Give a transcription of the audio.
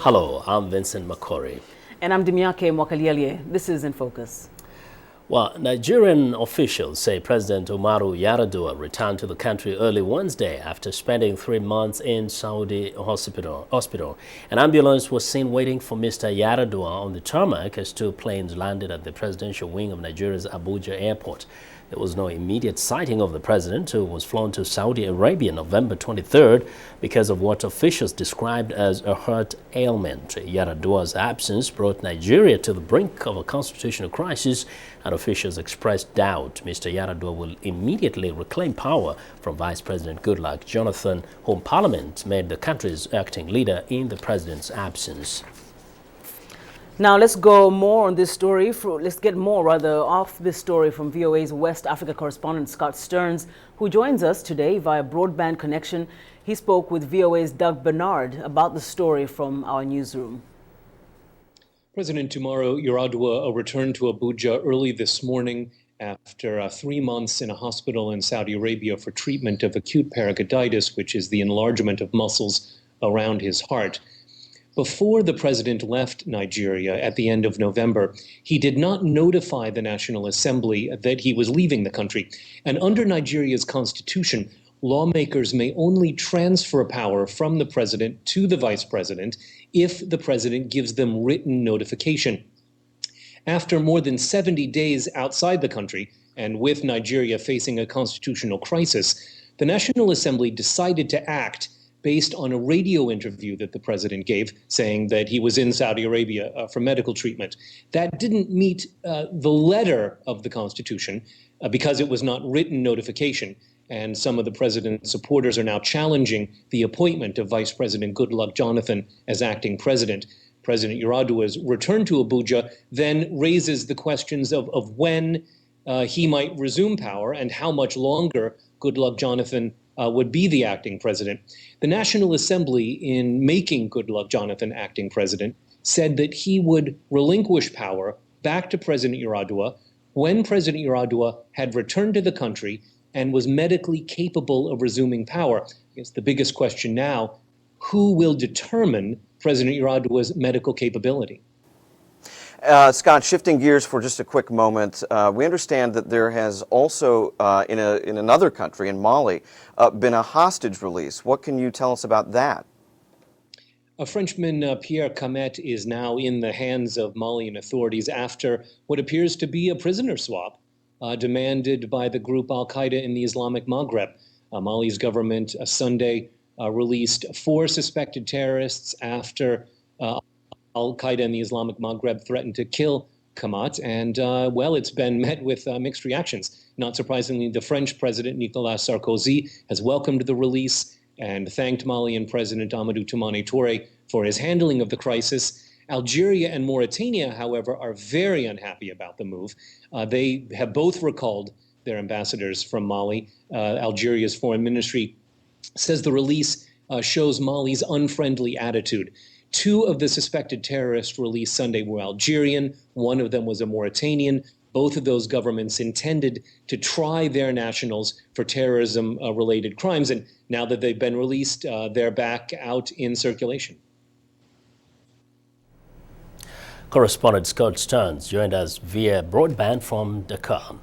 Hello, I'm Vincent Makori. And I'm Dimiake Mwakaliele. This is In Focus. Well, Nigerian officials say President Umaru Yar'Adua returned to the country early Wednesday after spending 3 months in Saudi hospital. An ambulance was seen waiting for Mr. Yar'Adua on the tarmac as 2 planes landed at the presidential wing of Nigeria's Abuja airport. There was no immediate sighting of the president, who was flown to Saudi Arabia November 23rd because of what officials described as a heart ailment. Yar'Adua's absence brought Nigeria to the brink of a constitutional crisis, and officials expressed doubt Mr. Yar'Adua will immediately reclaim power from Vice President Goodluck Jonathan, whom Parliament made the country's acting leader in the president's absence. Now let's go more on this story. Let's get more off this story from VOA's West Africa correspondent Scott Stearns, who joins us today via broadband connection. He spoke with VOA's Doug Bernard about the story from our newsroom. President Umaru Yar'Adua returned to Abuja early this morning after 3 months in a hospital in Saudi Arabia for treatment of acute pericarditis, which is the enlargement of muscles around his heart. Before the president left Nigeria at the end of November, he did not notify the National Assembly that he was leaving the country. And under Nigeria's constitution, lawmakers may only transfer power from the president to the vice president if the president gives them written notification. After more than 70 days outside the country, and with Nigeria facing a constitutional crisis, the National Assembly decided to act based on a radio interview that the president gave, saying that he was in Saudi Arabia for medical treatment. That didn't meet the letter of the Constitution because it was not written notification. And some of the president's supporters are now challenging the appointment of Vice President Goodluck Jonathan as acting president. President Yar'Adua's return to Abuja then raises the questions of when he might resume power and how much longer Goodluck Jonathan would be the acting president. The National Assembly, in making Goodluck Jonathan acting president, said that he would relinquish power back to President Yar'Adua when President Yar'Adua had returned to the country and was medically capable of resuming power. I guess the biggest question now, who will determine President Yar'Adua's medical capability? Scott, shifting gears for just a quick moment, we understand that there has also, in another country, in Mali, been a hostage release. What can you tell us about that? A Frenchman, Pierre Camet, is now in the hands of Malian authorities after what appears to be a prisoner swap demanded by the group Al-Qaeda in the Islamic Maghreb. Mali's government Sunday released 4 suspected terrorists after Al-Qaeda in the Islamic Maghreb threatened to kill Camet, and well, it's been met with mixed reactions. Not surprisingly, the French President Nicolas Sarkozy has welcomed the release and thanked Malian President Amadou Toumani Touré for his handling of the crisis. Algeria and Mauritania, however, are very unhappy about the move. They have both recalled their ambassadors from Mali. Algeria's foreign ministry says the release shows Mali's unfriendly attitude. 2 of the suspected terrorists released Sunday were Algerian. 1 of them was a Mauritanian. Both of those governments intended to try their nationals for terrorism-related crimes. And now that they've been released, they're back out in circulation. Correspondent Scott Stearns joined us via broadband from Dakar.